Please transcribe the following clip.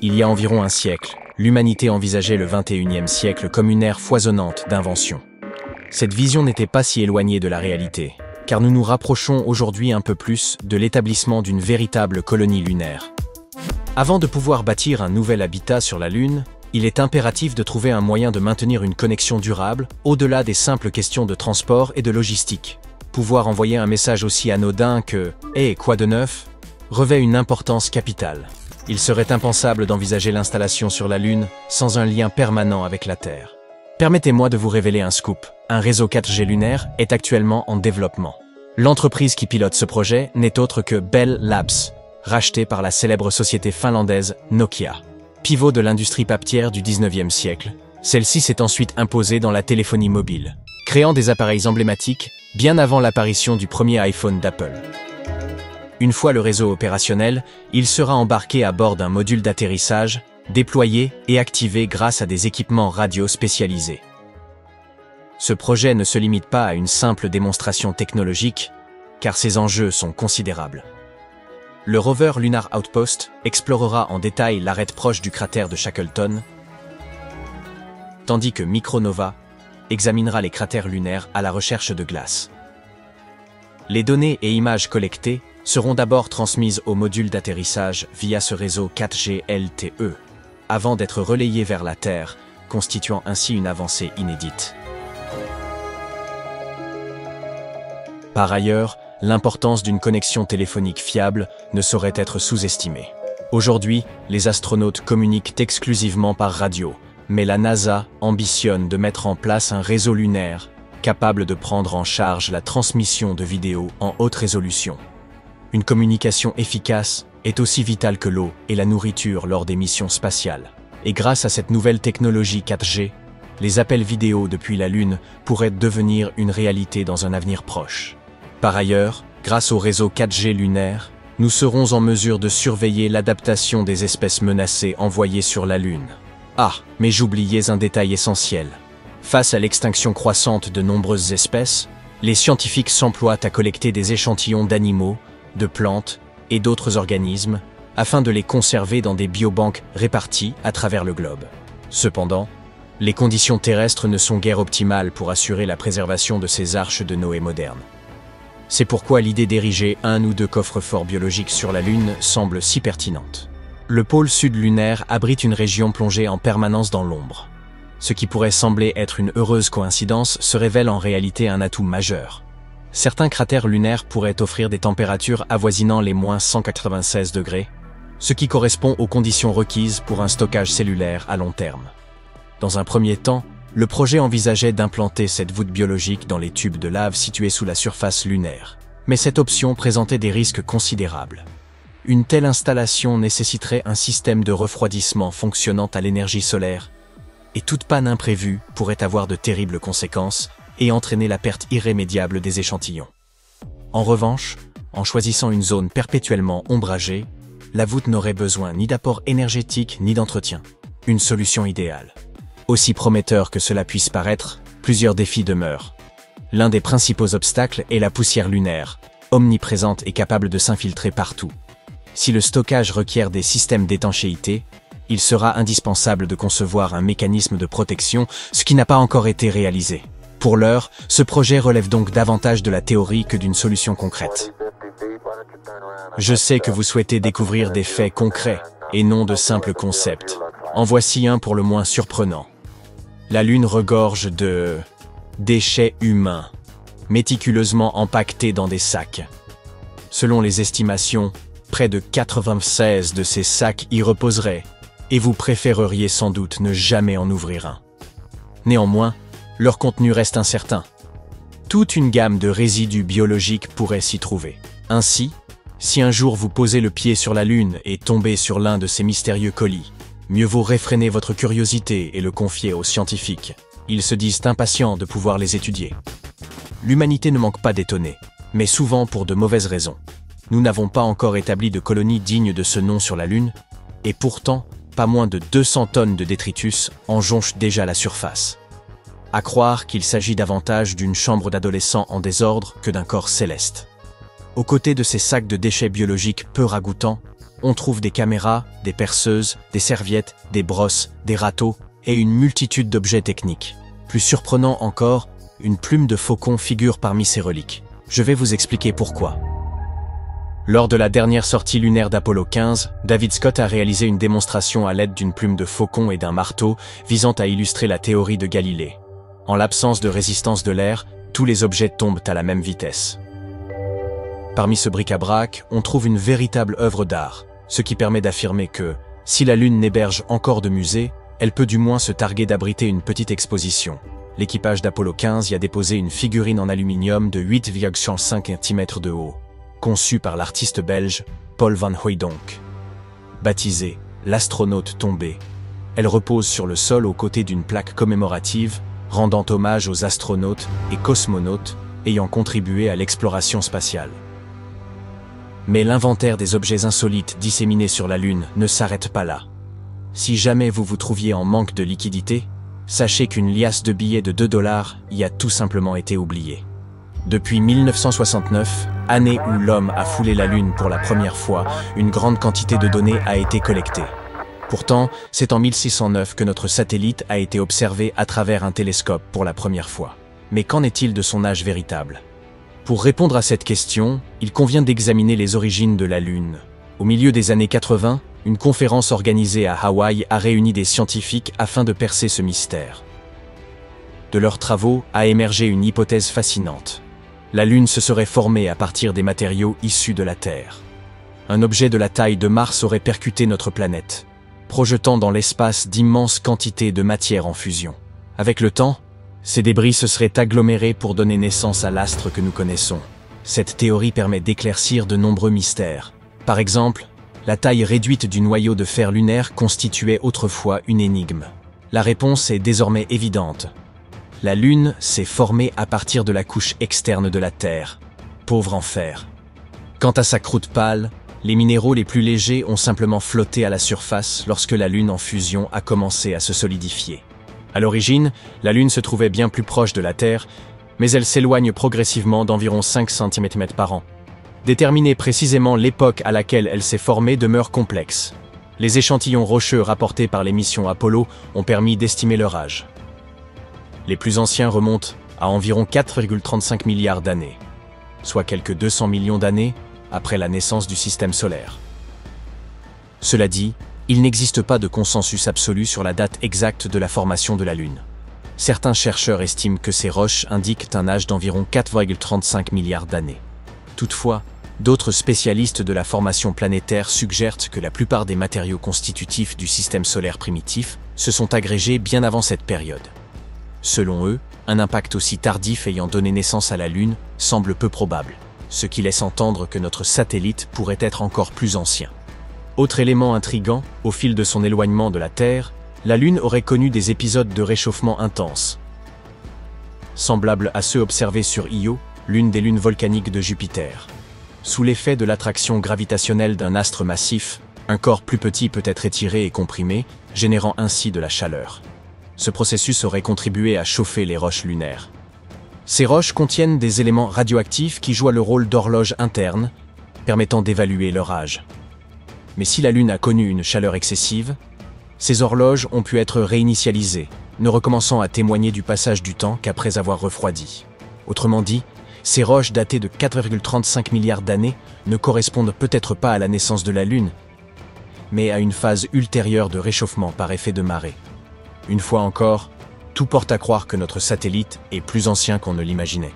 Il y a environ un siècle, l'humanité envisageait le 21e siècle comme une ère foisonnante d'inventions. Cette vision n'était pas si éloignée de la réalité, car nous nous rapprochons aujourd'hui un peu plus de l'établissement d'une véritable colonie lunaire. Avant de pouvoir bâtir un nouvel habitat sur la Lune, il est impératif de trouver un moyen de maintenir une connexion durable, au-delà des simples questions de transport et de logistique. Pouvoir envoyer un message aussi anodin que « Hey, quoi de neuf ?» revêt une importance capitale. Il serait impensable d'envisager l'installation sur la Lune sans un lien permanent avec la Terre. Permettez-moi de vous révéler un scoop. Un réseau 4G lunaire est actuellement en développement. L'entreprise qui pilote ce projet n'est autre que Bell Labs, rachetée par la célèbre société finlandaise Nokia. Pivot de l'industrie papetière du 19e siècle, celle-ci s'est ensuite imposée dans la téléphonie mobile, créant des appareils emblématiques bien avant l'apparition du premier iPhone d'Apple. Une fois le réseau opérationnel, il sera embarqué à bord d'un module d'atterrissage, déployé et activé grâce à des équipements radio spécialisés. Ce projet ne se limite pas à une simple démonstration technologique, car ses enjeux sont considérables. Le rover Lunar Outpost explorera en détail l'arête proche du cratère de Shackleton, tandis que Micronova examinera les cratères lunaires à la recherche de glace. Les données et images collectées seront d'abord transmises au module d'atterrissage via ce réseau 4G LTE, avant d'être relayées vers la Terre, constituant ainsi une avancée inédite. Par ailleurs, l'importance d'une connexion téléphonique fiable ne saurait être sous-estimée. Aujourd'hui, les astronautes communiquent exclusivement par radio, mais la NASA ambitionne de mettre en place un réseau lunaire capable de prendre en charge la transmission de vidéos en haute résolution. Une communication efficace est aussi vitale que l'eau et la nourriture lors des missions spatiales. Et grâce à cette nouvelle technologie 4G, les appels vidéo depuis la Lune pourraient devenir une réalité dans un avenir proche. Par ailleurs, grâce au réseau 4G lunaire, nous serons en mesure de surveiller l'adaptation des espèces menacées envoyées sur la Lune. Ah, mais j'oubliais un détail essentiel. Face à l'extinction croissante de nombreuses espèces, les scientifiques s'emploient à collecter des échantillons d'animaux, de plantes et d'autres organismes afin de les conserver dans des biobanques réparties à travers le globe. Cependant, les conditions terrestres ne sont guère optimales pour assurer la préservation de ces arches de Noé modernes. C'est pourquoi l'idée d'ériger un ou deux coffres-forts biologiques sur la Lune semble si pertinente. Le pôle sud lunaire abrite une région plongée en permanence dans l'ombre. Ce qui pourrait sembler être une heureuse coïncidence se révèle en réalité un atout majeur. Certains cratères lunaires pourraient offrir des températures avoisinant les -196 degrés, ce qui correspond aux conditions requises pour un stockage cellulaire à long terme. Dans un premier temps, le projet envisageait d'implanter cette voûte biologique dans les tubes de lave situés sous la surface lunaire. Mais cette option présentait des risques considérables. Une telle installation nécessiterait un système de refroidissement fonctionnant à l'énergie solaire, et toute panne imprévue pourrait avoir de terribles conséquences et entraîner la perte irrémédiable des échantillons. En revanche, en choisissant une zone perpétuellement ombragée, la voûte n'aurait besoin ni d'apport énergétique ni d'entretien. Une solution idéale. Aussi prometteur que cela puisse paraître, plusieurs défis demeurent. L'un des principaux obstacles est la poussière lunaire, omniprésente et capable de s'infiltrer partout. Si le stockage requiert des systèmes d'étanchéité, il sera indispensable de concevoir un mécanisme de protection, ce qui n'a pas encore été réalisé. Pour l'heure, ce projet relève donc davantage de la théorie que d'une solution concrète. Je sais que vous souhaitez découvrir des faits concrets et non de simples concepts. En voici un pour le moins surprenant. La Lune regorge de déchets humains, méticuleusement empaquetés dans des sacs. Selon les estimations, près de 96 de ces sacs y reposeraient, et vous préféreriez sans doute ne jamais en ouvrir un. Néanmoins, leur contenu reste incertain. Toute une gamme de résidus biologiques pourrait s'y trouver. Ainsi, si un jour vous posez le pied sur la Lune et tombez sur l'un de ces mystérieux colis, mieux vaut réfréner votre curiosité et le confier aux scientifiques. Ils se disent impatients de pouvoir les étudier. L'humanité ne manque pas d'étonner, mais souvent pour de mauvaises raisons. Nous n'avons pas encore établi de colonie digne de ce nom sur la Lune, et pourtant, pas moins de 200 tonnes de détritus en jonchent déjà la surface. À croire qu'il s'agit davantage d'une chambre d'adolescents en désordre que d'un corps céleste. Aux côtés de ces sacs de déchets biologiques peu ragoûtants, on trouve des caméras, des perceuses, des serviettes, des brosses, des râteaux et une multitude d'objets techniques. Plus surprenant encore, une plume de faucon figure parmi ces reliques. Je vais vous expliquer pourquoi. Lors de la dernière sortie lunaire d'Apollo 15, David Scott a réalisé une démonstration à l'aide d'une plume de faucon et d'un marteau visant à illustrer la théorie de Galilée. En l'absence de résistance de l'air, tous les objets tombent à la même vitesse. Parmi ce bric-à-brac, on trouve une véritable œuvre d'art, ce qui permet d'affirmer que, si la Lune n'héberge encore de musée, elle peut du moins se targuer d'abriter une petite exposition. L'équipage d'Apollo 15 y a déposé une figurine en aluminium de 8,5 cm de haut, conçue par l'artiste belge Paul van Hooijdonk. Baptisée « L'astronaute tombé », elle repose sur le sol aux côtés d'une plaque commémorative rendant hommage aux astronautes et cosmonautes ayant contribué à l'exploration spatiale. Mais l'inventaire des objets insolites disséminés sur la Lune ne s'arrête pas là. Si jamais vous vous trouviez en manque de liquidité, sachez qu'une liasse de billets de 2 $ y a tout simplement été oubliée. Depuis 1969, année où l'homme a foulé la Lune pour la première fois, une grande quantité de données a été collectée. Pourtant, c'est en 1609 que notre satellite a été observé à travers un télescope pour la première fois. Mais qu'en est-il de son âge véritable? Pour répondre à cette question, il convient d'examiner les origines de la Lune. Au milieu des années 80, une conférence organisée à Hawaï a réuni des scientifiques afin de percer ce mystère. De leurs travaux a émergé une hypothèse fascinante. La Lune se serait formée à partir des matériaux issus de la Terre. Un objet de la taille de Mars aurait percuté notre planète, projetant dans l'espace d'immenses quantités de matière en fusion. Avec le temps, ces débris se seraient agglomérés pour donner naissance à l'astre que nous connaissons. Cette théorie permet d'éclaircir de nombreux mystères. Par exemple, la taille réduite du noyau de fer lunaire constituait autrefois une énigme. La réponse est désormais évidente. La Lune s'est formée à partir de la couche externe de la Terre, pauvre en fer. Quant à sa croûte pâle, les minéraux les plus légers ont simplement flotté à la surface lorsque la Lune en fusion a commencé à se solidifier. À l'origine, la Lune se trouvait bien plus proche de la Terre, mais elle s'éloigne progressivement d'environ 5 cm par an. Déterminer précisément l'époque à laquelle elle s'est formée demeure complexe. Les échantillons rocheux rapportés par les missions Apollo ont permis d'estimer leur âge. Les plus anciens remontent à environ 4,35 milliards d'années, soit quelques 200 millions d'années après la naissance du système solaire. Cela dit, il n'existe pas de consensus absolu sur la date exacte de la formation de la Lune. Certains chercheurs estiment que ces roches indiquent un âge d'environ 4,35 milliards d'années. Toutefois, d'autres spécialistes de la formation planétaire suggèrent que la plupart des matériaux constitutifs du système solaire primitif se sont agrégés bien avant cette période. Selon eux, un impact aussi tardif ayant donné naissance à la Lune semble peu probable, ce qui laisse entendre que notre satellite pourrait être encore plus ancien. Autre élément intriguant, au fil de son éloignement de la Terre, la Lune aurait connu des épisodes de réchauffement intense, semblables à ceux observés sur Io, l'une des lunes volcaniques de Jupiter. Sous l'effet de l'attraction gravitationnelle d'un astre massif, un corps plus petit peut être étiré et comprimé, générant ainsi de la chaleur. Ce processus aurait contribué à chauffer les roches lunaires. Ces roches contiennent des éléments radioactifs qui jouent le rôle d'horloge interne, permettant d'évaluer leur âge. Mais si la Lune a connu une chaleur excessive, ces horloges ont pu être réinitialisées, ne recommençant à témoigner du passage du temps qu'après avoir refroidi. Autrement dit, ces roches datées de 4,35 milliards d'années ne correspondent peut-être pas à la naissance de la Lune, mais à une phase ultérieure de réchauffement par effet de marée. Une fois encore, tout porte à croire que notre satellite est plus ancien qu'on ne l'imaginait.